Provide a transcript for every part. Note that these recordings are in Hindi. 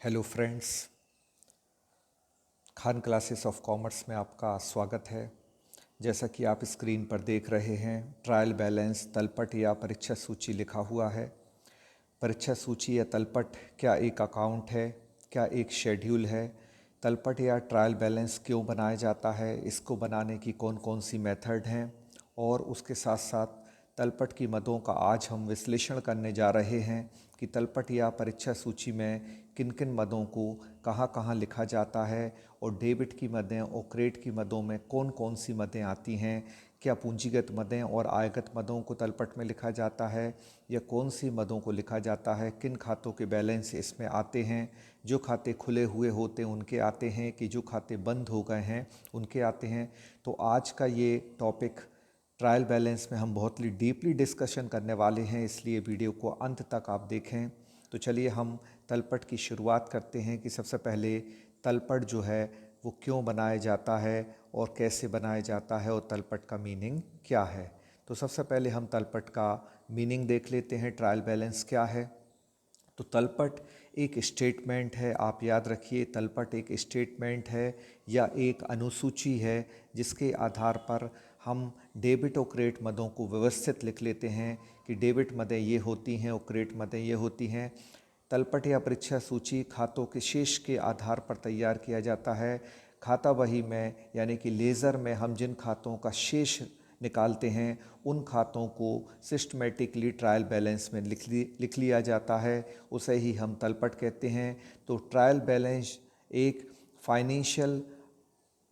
Hello friends, Khan classes of commerce में आपका स्वागत है। जैसा कि आप स्क्रीन पर देख रहे हैं, ट्रायल बैलेंस, तलपट या परीक्षा सूची लिखा हुआ है। परीक्षा सूची या तलपट क्या एक अकाउंट है? क्या एक शेड्यूल है? तलपट या ट्रायल बैलेंस क्यों बनाया जाता है? इसको बनाने की कौन कौन सी मेथड हैं? और उसके साथ साथ तलपट की मदों का आज हम विश्लेषण करने जा रहे हैं कि तलपट या परीक्षा सूची में किन किन मदों को कहाँ कहाँ लिखा जाता है और डेबिट की मदें और क्रेडिट की मदों में कौन कौन सी मदें आती हैं। क्या पूंजीगत मदें और आयगत मदों को तलपट में लिखा जाता है या कौन सी मदों को लिखा जाता है? किन खातों के बैलेंस इसमें आते हैं? जो खाते खुले हुए होते हैं उनके आते हैं कि जो खाते बंद हो गए हैं उनके आते हैं? तो आज का ये टॉपिक ट्रायल बैलेंस में हम बहुत ही डीपली डिस्कशन करने वाले हैं, इसलिए वीडियो को अंत तक आप देखें। तो चलिए हम तलपट की शुरुआत करते हैं कि सबसे पहले तलपट जो है वो क्यों बनाया जाता है और कैसे बनाया जाता है और तलपट का मीनिंग क्या है। तो सबसे पहले हम तलपट का मीनिंग देख लेते हैं। ट्रायल बैलेंस क्या है? तो तलपट एक स्टेटमेंट है। आप याद रखिए, तलपट एक स्टेटमेंट है या एक अनुसूची है जिसके आधार पर हम डेबिट और क्रेडिट मदों को व्यवस्थित लिख लेते हैं कि डेबिट मदें ये होती हैं और क्रेडिट मदें ये होती हैं। तलपट या परीक्षा सूची खातों के शेष के आधार पर तैयार किया जाता है। खाता बही में यानी कि लेज़र में हम जिन खातों का शेष निकालते हैं उन खातों को सिस्टमेटिकली ट्रायल बैलेंस में लिख लिया जाता है, उसे ही हम तलपट कहते हैं। तो ट्रायल बैलेंस एक फाइनेंशियल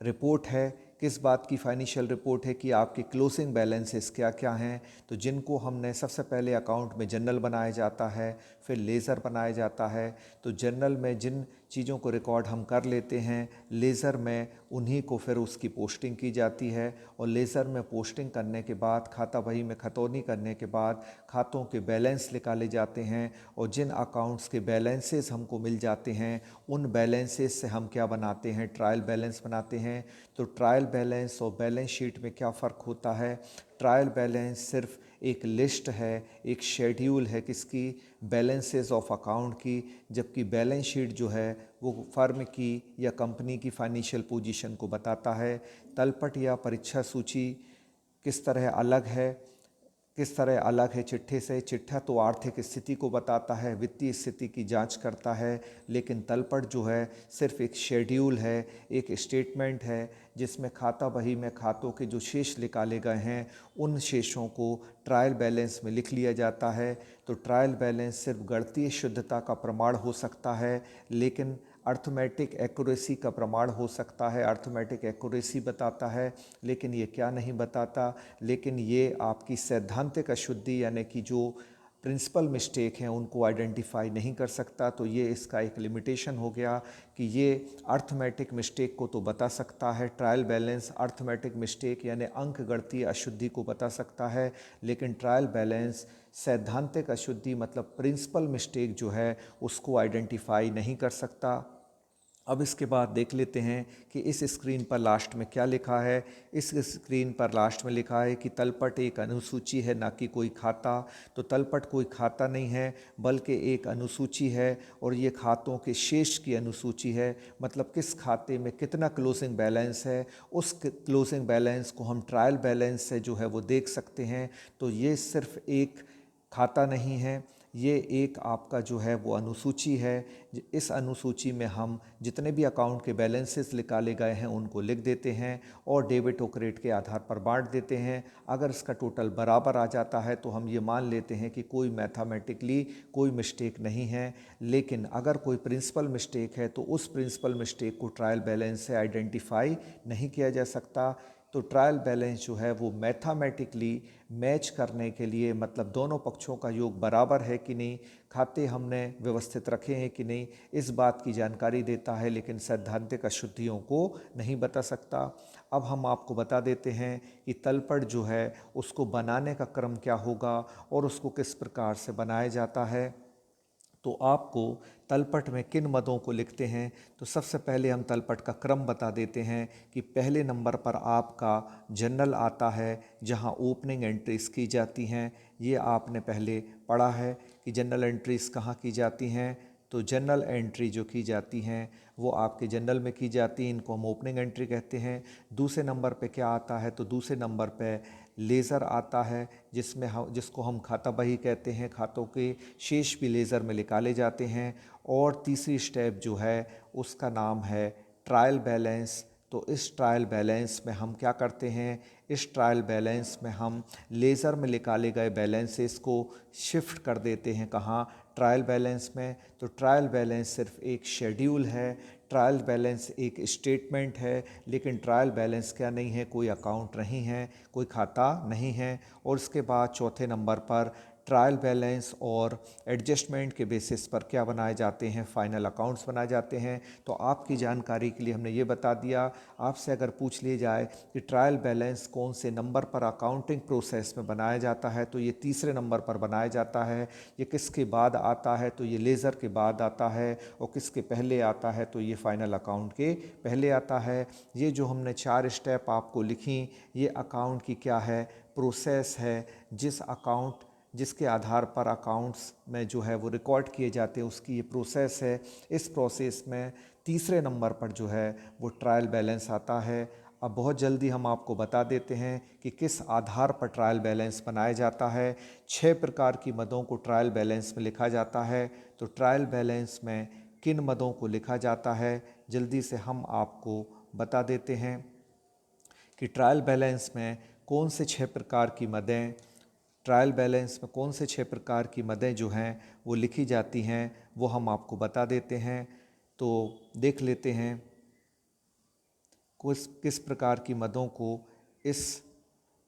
रिपोर्ट है। किस बात की फाइनेंशियल रिपोर्ट है? कि आपके क्लोजिंग बैलेंसेस क्या क्या हैं। तो जिनको हमने सबसे पहले अकाउंट में जनरल बनाया जाता है, फिर लेज़र बनाया जाता है। तो जनरल में जिन चीज़ों को रिकॉर्ड हम कर लेते हैं, लेज़र में उन्हीं को फिर उसकी पोस्टिंग की जाती है और लेज़र में पोस्टिंग करने के बाद खाता बही में खतौनी करने के बाद खातों के बैलेंस निकाले जाते हैं और जिन अकाउंट्स के बैलेंसेस हमको मिल जाते हैं उन बैलेंसेस से हम क्या बनाते हैं? ट्रायल बैलेंस बनाते हैं। तो ट्रायल बैलेंस और बैलेंस शीट में क्या फ़र्क होता है? ट्रायल बैलेंस सिर्फ एक लिस्ट है, एक शेड्यूल है किसकी? बैलेंसेस ऑफ अकाउंट की, जबकि बैलेंस शीट जो है वो फर्म की या कंपनी की फाइनेंशियल पोजीशन को बताता है। तलपट या परीक्षा सूची किस तरह अलग है? किस तरह अलग है चिट्ठे से? चिट्ठा तो आर्थिक स्थिति को बताता है, वित्तीय स्थिति की जांच करता है, लेकिन तलपट जो है सिर्फ एक शेड्यूल है, एक स्टेटमेंट है जिसमें खाता बही में खातों के जो शेष निकाले गए हैं उन शेषों को ट्रायल बैलेंस में लिख लिया जाता है। तो ट्रायल बैलेंस सिर्फ गणितीय शुद्धता का प्रमाण हो सकता है, लेकिन अर्थमेटिक एक्यूरेसी का प्रमाण हो सकता है। अर्थमेटिक एक्यूरेसी बताता है, लेकिन ये क्या नहीं बताता? लेकिन ये आपकी सैद्धांतिक अशुद्धि यानी कि जो प्रिंसिपल मिस्टेक हैं उनको आइडेंटिफाई नहीं कर सकता। तो ये इसका एक लिमिटेशन हो गया कि ये अर्थमेटिक मिस्टेक को तो बता सकता है, ट्रायल बैलेंस अर्थमेटिक मिस्टेक यानी अंक गणितीय अशुद्धि को बता सकता है, लेकिन ट्रायल बैलेंस सैद्धांतिक अशुद्धि मतलब प्रिंसिपल मिस्टेक जो है उसको आइडेंटिफाई नहीं कर सकता। अब इसके बाद देख लेते हैं कि इस स्क्रीन पर लास्ट में क्या लिखा है। इस स्क्रीन पर लास्ट में लिखा है कि तलपट एक अनुसूची है, ना कि कोई खाता। तो तलपट कोई खाता नहीं है बल्कि एक अनुसूची है और ये खातों के शेष की अनुसूची है। मतलब किस खाते में कितना क्लोजिंग बैलेंस है, उस क्लोजिंग बैलेंस को हम ट्रायल बैलेंस से जो है वो देख सकते हैं। तो ये सिर्फ एक खाता नहीं है, ये एक आपका जो है वो अनुसूची है। इस अनुसूची में हम जितने भी अकाउंट के बैलेंसेस निकाले गए हैं उनको लिख देते हैं और डेबिट और क्रेडिट के आधार पर बांट देते हैं। अगर इसका टोटल बराबर आ जाता है तो हम ये मान लेते हैं कि कोई मैथमेटिकली कोई मिस्टेक नहीं है। लेकिन अगर कोई प्रिंसिपल मिस्टेक है तो उस प्रिंसिपल मिस्टेक को ट्रायल बैलेंस से आइडेंटिफाई नहीं किया जा सकता। तो ट्रायल बैलेंस जो है वो मैथमेटिकली मैच करने के लिए, मतलब दोनों पक्षों का योग बराबर है कि नहीं, खाते हमने व्यवस्थित रखे हैं कि नहीं, इस बात की जानकारी देता है, लेकिन सैद्धांतिक अशुद्धियों को नहीं बता सकता। अब हम आपको बता देते हैं कि तलपट जो है उसको बनाने का क्रम क्या होगा और उसको किस प्रकार से बनाया जाता है। तो आपको तलपट में किन मदों को लिखते हैं, तो सबसे पहले हम तलपट का क्रम बता देते हैं कि पहले नंबर पर आपका जनरल आता है जहां ओपनिंग एंट्रीज की जाती हैं। ये आपने पहले पढ़ा है कि जनरल एंट्रीज कहाँ की जाती हैं? तो जनरल एंट्री जो की जाती हैं वो आपके जनरल में की जाती हैं, इनको हम ओपनिंग एंट्री कहते हैं। दूसरे नंबर पे क्या आता है, तो दूसरे नंबर पे लेज़र आता है, जिसको हम खाता बही कहते हैं। खातों के शेष भी लेज़र में निकाले जाते हैं। और तीसरी स्टेप जो है उसका नाम है ट्रायल बैलेंस। तो इस ट्रायल बैलेंस में हम क्या करते हैं, इस ट्रायल बैलेंस में हम लेज़र में निकाले गए बैलेंसेस को शिफ्ट कर देते हैं कहाँ, ट्रायल बैलेंस में। तो ट्रायल बैलेंस सिर्फ एक शेड्यूल है, ट्रायल बैलेंस एक स्टेटमेंट है, लेकिन ट्रायल बैलेंस क्या नहीं है, कोई अकाउंट नहीं है, कोई खाता नहीं है। और उसके बाद चौथे नंबर पर ट्रायल बैलेंस और एडजस्टमेंट के बेसिस पर क्या बनाए जाते हैं, फाइनल अकाउंट्स बनाए जाते हैं। तो आपकी जानकारी के लिए हमने ये बता दिया। आपसे अगर पूछ लिया जाए कि ट्रायल बैलेंस कौन से नंबर पर अकाउंटिंग प्रोसेस में बनाया जाता है, तो ये तीसरे नंबर पर बनाया जाता है। ये किसके बाद आता है, तो ये लेज़र के बाद आता है। और किसके पहले आता है, तो ये फाइनल अकाउंट के पहले आता है। ये जो हमने 4 स्टेप आपको लिखी, ये अकाउंट की क्या है, प्रोसेस है। जिसके आधार पर अकाउंट्स में जो है वो रिकॉर्ड किए जाते हैं, उसकी ये प्रोसेस है। इस प्रोसेस में तीसरे नंबर पर जो है वो ट्रायल बैलेंस आता है। अब बहुत जल्दी हम आपको बता देते हैं कि किस आधार पर ट्रायल बैलेंस बनाया जाता है। 6 प्रकार की मदों को ट्रायल बैलेंस में लिखा जाता है। तो ट्रायल बैलेंस में किन मदों को लिखा जाता है, जल्दी से हम आपको बता देते हैं कि ट्रायल बैलेंस में कौन से 6 प्रकार की मदें, ट्रायल बैलेंस में कौन से 6 प्रकार की मदें जो हैं वो लिखी जाती हैं, वो हम आपको बता देते हैं। तो देख लेते हैं किस प्रकार की मदों को इस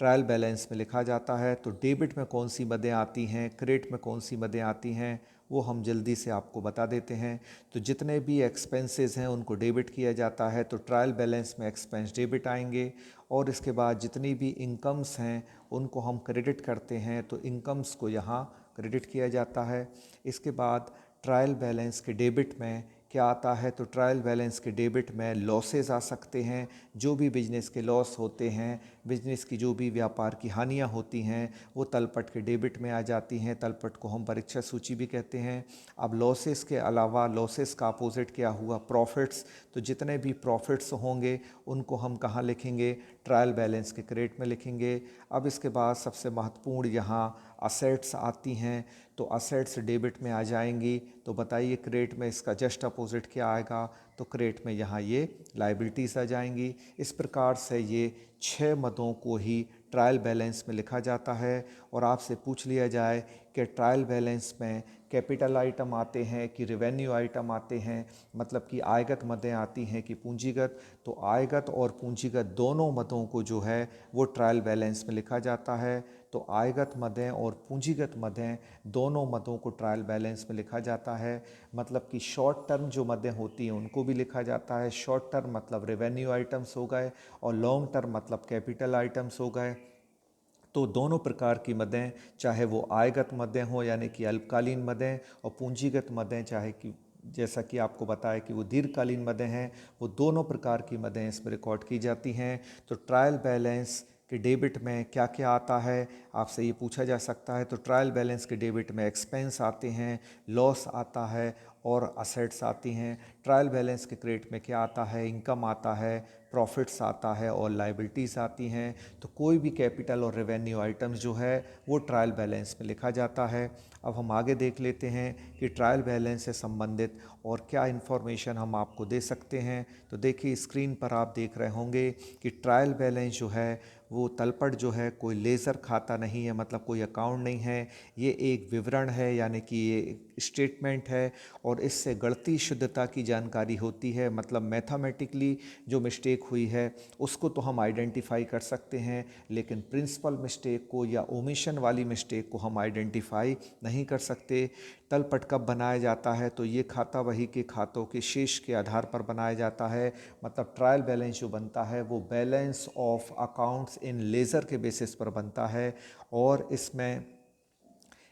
ट्रायल बैलेंस में लिखा जाता है। तो डेबिट में कौन सी मदें आती हैं, क्रेडिट में कौन सी मदें आती हैं, वो हम जल्दी से आपको बता देते हैं। तो जितने भी एक्सपेंसेस हैं उनको डेबिट किया जाता है, तो ट्रायल बैलेंस में एक्सपेंस डेबिट आएंगे। और इसके बाद जितनी भी इनकम्स हैं उनको हम क्रेडिट करते हैं, तो इनकम्स को यहाँ क्रेडिट किया जाता है। इसके बाद ट्रायल बैलेंस के डेबिट में क्या आता है, तो ट्रायल बैलेंस के डेबिट में लॉसेस आ सकते हैं। जो भी बिजनेस के लॉस होते हैं, बिजनेस की जो भी व्यापार की हानियां होती हैं, वो तलपट के डेबिट में आ जाती हैं। तलपट को हम परीक्षा सूची भी कहते हैं। अब लॉसेस के अलावा लॉसेस का अपोजिट क्या हुआ, प्रॉफिट्स। तो जितने भी प्रॉफिट्स होंगे उनको हम कहाँ लिखेंगे, ट्रायल बैलेंस के क्रेडिट में लिखेंगे। अब इसके बाद सबसे महत्वपूर्ण यहाँ असेट्स आती हैं। तो असेट्स डेबिट में आ जाएंगी। तो बताइए क्रेडिट में इसका जस्ट अपोजिट क्या आएगा, तो क्रेडिट में यहाँ ये लाइबिलिटीज़ आ जाएंगी। इस प्रकार से ये 6 मदों को ही ट्रायल बैलेंस में लिखा जाता है। और आपसे पूछ लिया जाए कि ट्रायल बैलेंस में कैपिटल आइटम आते हैं कि रेवेन्यू आइटम आते हैं, मतलब कि आयगत मदें आती हैं कि पूंजीगत, तो आयगत और पूंजीगत दोनों मदों को जो है वो ट्रायल बैलेंस में लिखा जाता है। तो आयगत मदें और पूंजीगत मदें दोनों मदों को ट्रायल बैलेंस में लिखा जाता है। मतलब कि शॉर्ट टर्म जो मदें होती हैं उनको भी लिखा जाता है। शॉर्ट टर्म मतलब रेवेन्यू आइटम्स हो गए, और लॉन्ग टर्म मतलब कैपिटल आइटम्स हो गए। तो दोनों प्रकार की मदें, चाहे वो आयगत मदें हों यानी कि अल्पकालीन मदें, और पूंजीगत मदें चाहे कि जैसा कि आपको बताया कि वो दीर्घकालीन मदें हैं, वो दोनों प्रकार की मदें इसमें रिकॉर्ड की जाती हैं। तो ट्रायल बैलेंस के डेबिट में क्या क्या आता है, आपसे ये पूछा जा सकता है। तो ट्रायल बैलेंस के डेबिट में एक्सपेंस आते हैं, लॉस आता है और असेट्स आती हैं। ट्रायल बैलेंस के क्रेडिट में क्या आता है, इनकम आता है, प्रॉफिट्स आता है और लाइबिलिटीज़ आती हैं। तो कोई भी कैपिटल और रेवेन्यू आइटम्स जो है वो ट्रायल बैलेंस में लिखा जाता है। अब हम आगे देख लेते हैं कि ट्रायल बैलेंस से संबंधित और क्या इन्फॉर्मेशन हम आपको दे सकते हैं। तो देखिए स्क्रीन पर आप देख रहे होंगे कि ट्रायल बैलेंस जो है वो तलपट जो है कोई लेज़र खाता नहीं है, मतलब कोई अकाउंट नहीं है। ये एक विवरण है, यानी कि ये स्टेटमेंट है, और इससे गणितीय शुद्धता की जानकारी होती है। मतलब मैथमेटिकली जो मिस्टेक हुई है उसको तो हम आइडेंटिफाई कर सकते हैं, लेकिन प्रिंसिपल मिस्टेक को या ओमिशन वाली मिस्टेक को हम आइडेंटिफाई नहीं कर सकते। तलपट कब बनाया जाता है, तो ये खाता बही के खातों के शेष के आधार पर बनाया जाता है। मतलब ट्रायल बैलेंस जो बनता है वो balance of accounts in laser के बेसिस पर बनता है। और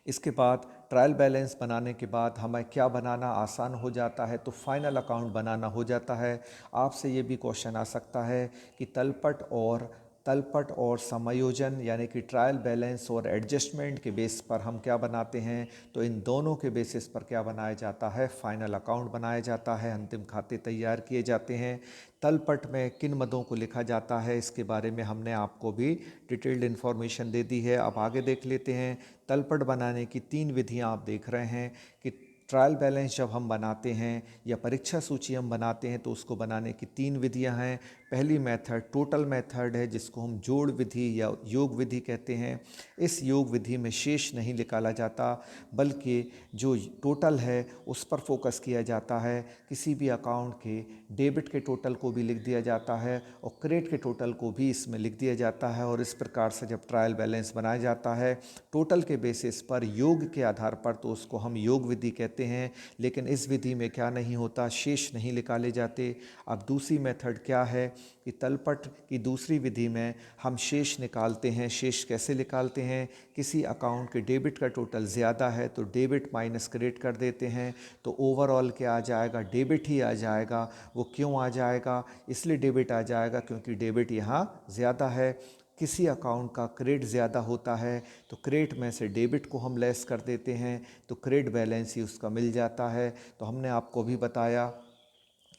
इसके बाद ट्रायल बैलेंस बनाने के बाद हमें क्या बनाना आसान हो जाता है, तो फाइनल अकाउंट बनाना हो जाता है। आपसे ये भी क्वेश्चन आ सकता है कि तलपट और तलपट और समायोजन यानी कि ट्रायल बैलेंस और एडजस्टमेंट के बेस पर हम क्या बनाते हैं, तो इन दोनों के बेसिस पर क्या बनाया जाता है, फाइनल अकाउंट बनाया जाता है, अंतिम खाते तैयार किए जाते हैं। तलपट में किन मदों को लिखा जाता है इसके बारे में हमने आपको भी डिटेल्ड इन्फॉर्मेशन दे दी है। अब आगे देख लेते हैं। तलपट बनाने की 3 विधियां आप देख रहे हैं कि ट्रायल बैलेंस जब हम बनाते हैं या परीक्षा सूची हम बनाते हैं तो उसको बनाने की 3 विधियां हैं। पहली मेथड टोटल मेथड है जिसको हम जोड़ विधि या योग विधि कहते हैं। इस योग विधि में शेष नहीं निकाला जाता बल्कि जो टोटल है उस पर फोकस किया जाता है। किसी भी अकाउंट के डेबिट के टोटल को भी लिख दिया जाता है और क्रेडिट के टोटल को भी इसमें लिख दिया जाता है और इस प्रकार से जब ट्रायल बैलेंस बनाया जाता है टोटल के बेसिस पर योग के आधार पर तो उसको हम योग विधि कहते हैं। लेकिन इस विधि में क्या नहीं होता, शेष नहीं निकाले जाते। अब दूसरी मेथड क्या है कि तलपट की दूसरी विधि में हम शेष निकालते हैं। शेष कैसे निकालते हैं, किसी अकाउंट के डेबिट का टोटल ज़्यादा है तो डेबिट माइनस क्रेडिट कर देते हैं तो ओवरऑल क्या आ जाएगा, डेबिट ही आ जाएगा। वो क्यों आ जाएगा, इसलिए डेबिट आ जाएगा क्योंकि डेबिट यहाँ ज़्यादा है। किसी अकाउंट का क्रेडिट ज़्यादा होता है तो क्रेडिट में से डेबिट को हम लेस कर देते हैं तो क्रेडिट बैलेंस ही उसका मिल जाता है। तो हमने आपको भी बताया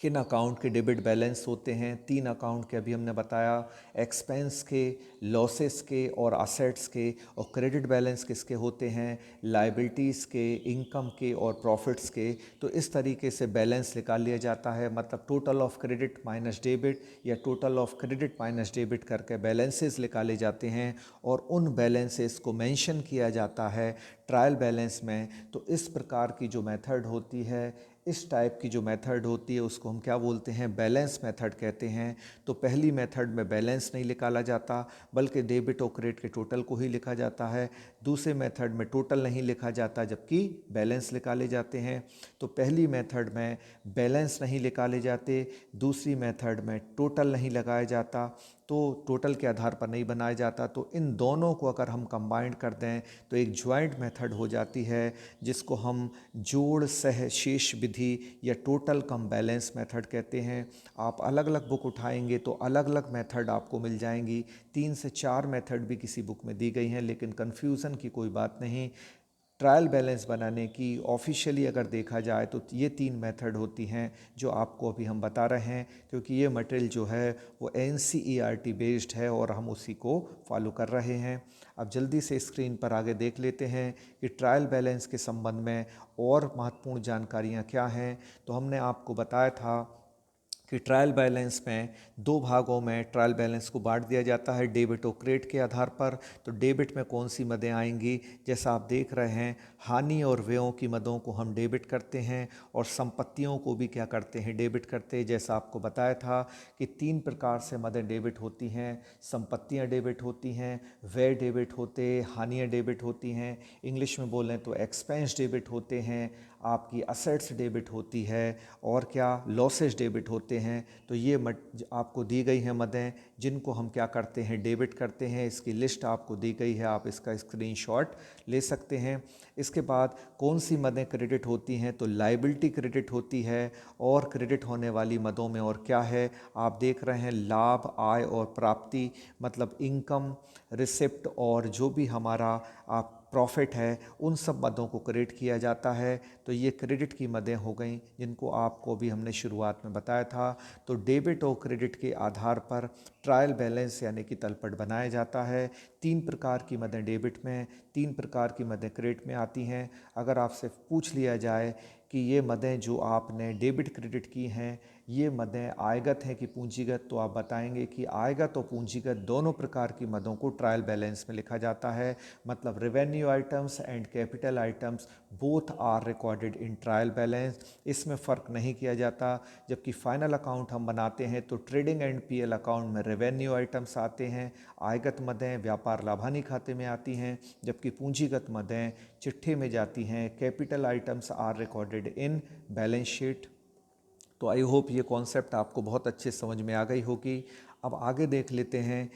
किन अकाउंट के डेबिट बैलेंस होते हैं। 3 अकाउंट के अभी हमने बताया, एक्सपेंस के, लॉसेस के और असेट्स के। और क्रेडिट बैलेंस किसके होते हैं, लायबिलिटीज़ के, इनकम के और प्रॉफिट्स के। तो इस तरीके से बैलेंस निकाल लिया जाता है, मतलब total of credit minus debit या total of credit minus debit करके बैलेंसेस निकाले जाते हैं और उन बैलेंसेस को मेंशन किया जाता है ट्रायल बैलेंस में। तो इस प्रकार की जो मेथड होती है, इस टाइप की जो मेथड होती है उसको हम क्या बोलते हैं, बैलेंस मेथड कहते हैं। तो पहली मेथड में बैलेंस नहीं निकाला जाता बल्कि डेबिट और क्रेडिट के टोटल को ही लिखा जाता है। दूसरे मेथड में टोटल नहीं लिखा जाता जबकि बैलेंस निकाले जाते हैं। तो पहली मेथड में बैलेंस नहीं निकाले जाते, दूसरी मेथड में टोटल नहीं लगाया जाता, तो टोटल के आधार पर नहीं बनाया जाता। तो इन दोनों को अगर हम कंबाइंड कर दें तो एक जॉइंट मेथड हो जाती है जिसको हम जोड़ सह शेष विधि या टोटल कम बैलेंस मेथड कहते हैं। आप अलग अलग बुक उठाएंगे तो अलग अलग मेथड आपको मिल जाएंगी। 3 से 4 मेथड भी किसी बुक में दी गई हैं, लेकिन कन्फ्यूज़न की कोई बात नहीं। ट्रायल बैलेंस बनाने की ऑफिशियली अगर देखा जाए तो ये 3 मेथड होती हैं जो आपको अभी हम बता रहे हैं, क्योंकि ये मटेरियल जो है वो NCERT बेस्ड है और हम उसी को फॉलो कर रहे हैं। अब जल्दी से स्क्रीन पर आगे देख लेते हैं कि ट्रायल बैलेंस के संबंध में और महत्वपूर्ण जानकारियाँ क्या हैं। तो हमने आपको बताया था कि ट्रायल बैलेंस में 2 भागों में ट्रायल बैलेंस को बांट दिया जाता है डेबिट और क्रेडिट के आधार पर। तो डेबिट में कौन सी मदें आएंगी, जैसा आप देख रहे हैं, हानि और व्ययों की मदों को हम डेबिट करते हैं और संपत्तियों को भी क्या करते हैं, डेबिट करते हैं। जैसा आपको बताया था कि 3 प्रकार से मदें डेबिट होती हैं, संपत्तियाँ डेबिट होती हैं, व्यय डेबिट होते, हानियाँ डेबिट होती हैं, इंग्लिश में बोलें तो एक्सपेंस डेबिट होते हैं, आपकी असेट्स डेबिट होती है और क्या, लॉसेस डेबिट होते हैं। तो ये आपको दी गई हैं मदें जिनको हम क्या करते हैं, डेबिट करते हैं। इसकी लिस्ट आपको दी गई है, आप इसका स्क्रीनशॉट ले सकते हैं। इसके बाद कौन सी मदें क्रेडिट होती हैं, तो लायबिलिटी क्रेडिट होती है। और क्रेडिट होने वाली मदों में और क्या है, आप देख रहे हैं, लाभ, आय और प्राप्ति, मतलब इनकम, रिसिप्ट और जो भी हमारा आप प्रॉफिट है, उन सब मदों को क्रेडिट किया जाता है। तो ये क्रेडिट की मदें हो गई जिनको आपको भी हमने शुरुआत में बताया था। तो डेबिट और क्रेडिट के आधार पर ट्रायल बैलेंस यानी कि तलपट बनाया जाता है। 3 प्रकार की मदें डेबिट में, 3 प्रकार की मदें क्रेडिट में आती हैं। अगर आपसे पूछ लिया जाए कि ये मदें जो आपने डेबिट क्रेडिट की हैं, ये मदें आयगत हैं कि पूंजीगत, तो आप बताएंगे कि आयगत और पूंजीगत दोनों प्रकार की मदों को ट्रायल बैलेंस में लिखा जाता है। मतलब revenue items and capital items both are recorded in trial balance, इसमें फ़र्क नहीं किया जाता। जबकि फाइनल अकाउंट हम बनाते हैं तो ट्रेडिंग एंड PL अकाउंट में रेवेन्यू आइटम्स आते हैं, आयगत मदें व्यापार लाभानी खाते में आती हैं, जबकि पूंजीगत मदें चिट्ठे में जाती हैं। Capital items are recorded in balance sheet. तो आई होप ये कॉन्सेप्ट आपको बहुत अच्छे समझ में आ गई होगी। अब आगे देख लेते हैं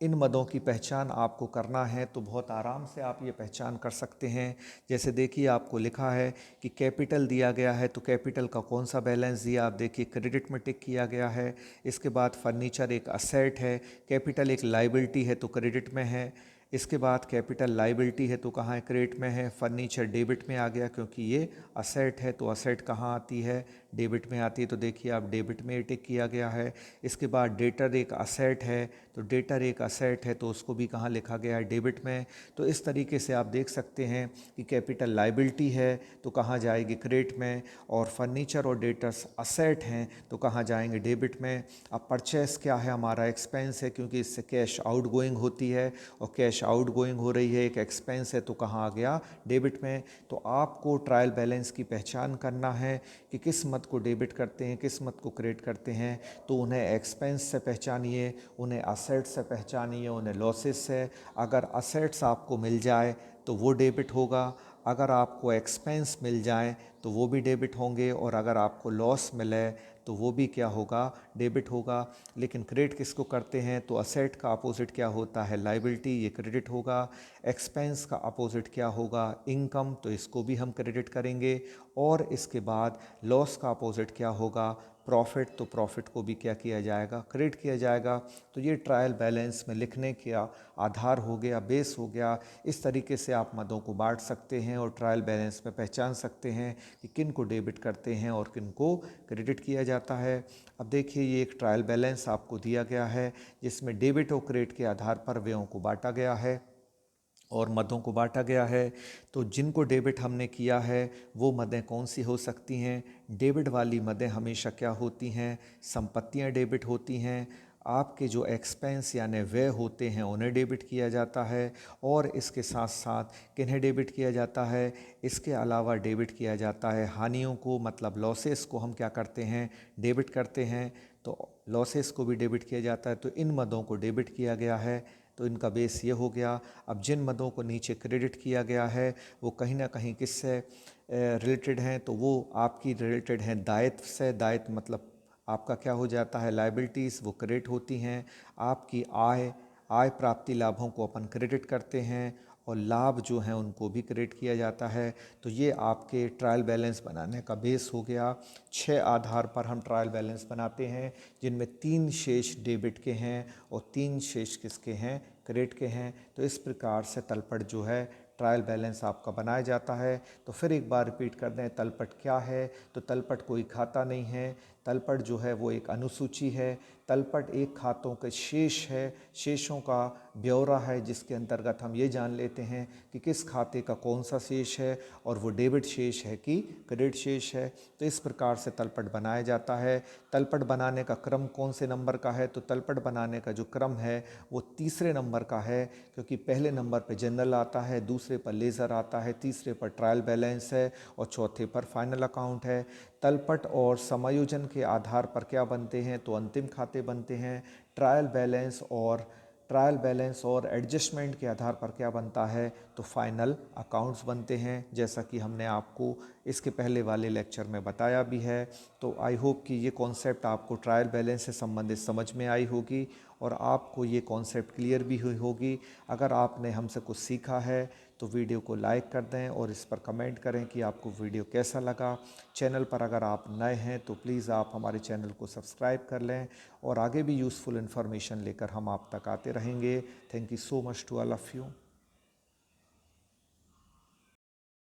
इन मदों की पहचान आपको करना है तो बहुत आराम से आप ये पहचान कर सकते हैं। जैसे देखिए आपको लिखा है कि कैपिटल दिया गया है, तो कैपिटल का कौन सा बैलेंस दिया, आप देखिए क्रेडिट में टिक किया गया है। इसके बाद फर्नीचर एक असेट है, कैपिटल एक लाइबिलिटी है तो क्रेडिट में है। इसके बाद कैपिटल लाइबिलिटी है तो कहाँ है, क्रेडिट में है। फर्नीचर डेबिट में आ गया क्योंकि ये असेट है, तो असेट कहाँ आती है, डेबिट में आती है, तो देखिए आप डेबिट में टिक किया गया है। इसके बाद डेटर एक असेट है, तो डेटर एक असेट है तो उसको भी कहाँ लिखा गया है, डेबिट में। तो इस तरीके से आप देख सकते हैं कि कैपिटल लाइबिलिटी है तो कहाँ जाएगी, क्रेडिट में, और फर्नीचर और डेटर्स असेट हैं तो कहाँ जाएंगे, डेबिट में। अब परचेस क्या है, हमारा एक्सपेंस है क्योंकि इससे कैश आउट गोइंग होती है और कैश आउट गोइंग हो रही है, एक एक्सपेंस है तो कहाँ आ गया, डेबिट में। तो आपको ट्रायल बैलेंस की पहचान करना है कि किस मद को डेबिट करते हैं, किस मद को क्रेडिट करते हैं। तो उन्हें एक्सपेंस से पहचानिए, उन्हें असेट्स से पहचानिए, उन्हें लॉसेस से। अगर असेट्स आपको मिल जाए तो वो डेबिट होगा, अगर आपको एक्सपेंस मिल जाए तो वो भी डेबिट होंगे, और अगर आपको लॉस मिले तो वो भी क्या होगा, डेबिट होगा। लेकिन क्रेडिट किसको करते हैं, तो असेट का अपोजिट क्या होता है, लाइबिलिटी, ये क्रेडिट होगा। एक्सपेंस का अपोजिट क्या होगा, इनकम, तो इसको भी हम क्रेडिट करेंगे। और इसके बाद लॉस का अपोजिट क्या होगा, प्रॉफिट, तो प्रॉफिट को भी क्या किया जाएगा, क्रेडिट किया जाएगा। तो ये ट्रायल बैलेंस में लिखने का आधार हो गया, बेस हो गया। इस तरीके से आप मदों को बांट सकते हैं और ट्रायल बैलेंस में पहचान सकते हैं कि किन को डेबिट करते हैं और किन को क्रेडिट किया जाता है। अब देखिए ये एक ट्रायल बैलेंस आपको दिया गया है जिसमें डेबिट और क्रेडिट के आधार पर व्ययों को बांटा गया है और मदों को बांटा गया है। तो जिनको डेबिट हमने किया है वो मदें कौन सी हो सकती हैं, डेबिट वाली मदें हमेशा क्या होती हैं, संपत्तियां डेबिट होती हैं। आपके जो एक्सपेंस यानी व्यय होते हैं उन्हें डेबिट किया जाता है। और इसके साथ साथ किन्हें डेबिट किया जाता है, इसके अलावा डेबिट किया जाता है हानियों को, मतलब लॉसेस को हम क्या करते हैं, डेबिट करते हैं। तो लॉसेस को भी डेबिट किया जाता है। तो इन मदों को डेबिट किया गया है, तो इनका बेस ये हो गया। अब जिन मदों को नीचे क्रेडिट किया गया है वो कहीं ना कहीं किससे रिलेटेड हैं, तो वो आपकी रिलेटेड हैं दायित्व से। दायित्व मतलब आपका क्या हो जाता है, लायबिलिटीज़, वो क्रेडिट होती हैं। आपकी आय प्राप्ति लाभों को अपन क्रेडिट करते हैं और लाभ जो हैं उनको भी क्रेडिट किया जाता है। तो ये आपके ट्रायल बैलेंस बनाने का बेस हो गया। 6 आधार पर हम ट्रायल बैलेंस बनाते हैं जिनमें 3 शेष डेबिट के हैं और 3 शेष किसके हैं, क्रेडिट के हैं। तो इस प्रकार से तलपट जो है ट्रायल बैलेंस आपका बनाया जाता है। तो फिर एक बार रिपीट कर दें, तलपट क्या है, तो तलपट कोई खाता नहीं है, तलपट जो है वो एक अनुसूची है। तलपट एक खातों के शेष है, शेषों का ब्यौरा है जिसके अंतर्गत हम ये जान लेते हैं कि किस खाते का कौन सा शेष है और वो डेबिट शेष है कि क्रेडिट शेष है। तो इस प्रकार से तलपट बनाया जाता है। तलपट बनाने का क्रम कौन से नंबर का है, तो तलपट बनाने का जो क्रम है वो तीसरे नंबर का है, क्योंकि पहले नंबर पे जनरल आता है, दूसरे पर लेज़र आता है, तीसरे पर ट्रायल बैलेंस है और चौथे पर फाइनल अकाउंट है। तलपट और समायोजन के आधार पर क्या बनते हैं, तो अंतिम खाते बनते हैं। ट्रायल बैलेंस और एडजस्टमेंट के आधार पर क्या बनता है, तो फाइनल अकाउंट्स बनते हैं, जैसा कि हमने आपको इसके पहले वाले लेक्चर में बताया भी है। तो आई होप कि ये कॉन्सेप्ट आपको ट्रायल बैलेंस से संबंधित समझ में आई होगी और आपको ये कॉन्सेप्ट क्लियर भी हुई होगी। अगर आपने हमसे कुछ सीखा है तो वीडियो को लाइक कर दें और इस पर कमेंट करें कि आपको वीडियो कैसा लगा। चैनल पर अगर आप नए हैं तो प्लीज़ आप हमारे चैनल को सब्सक्राइब कर लें और आगे भी यूज़फुल इन्फॉर्मेशन लेकर हम आप तक आते रहेंगे। Thank you so much to all of you.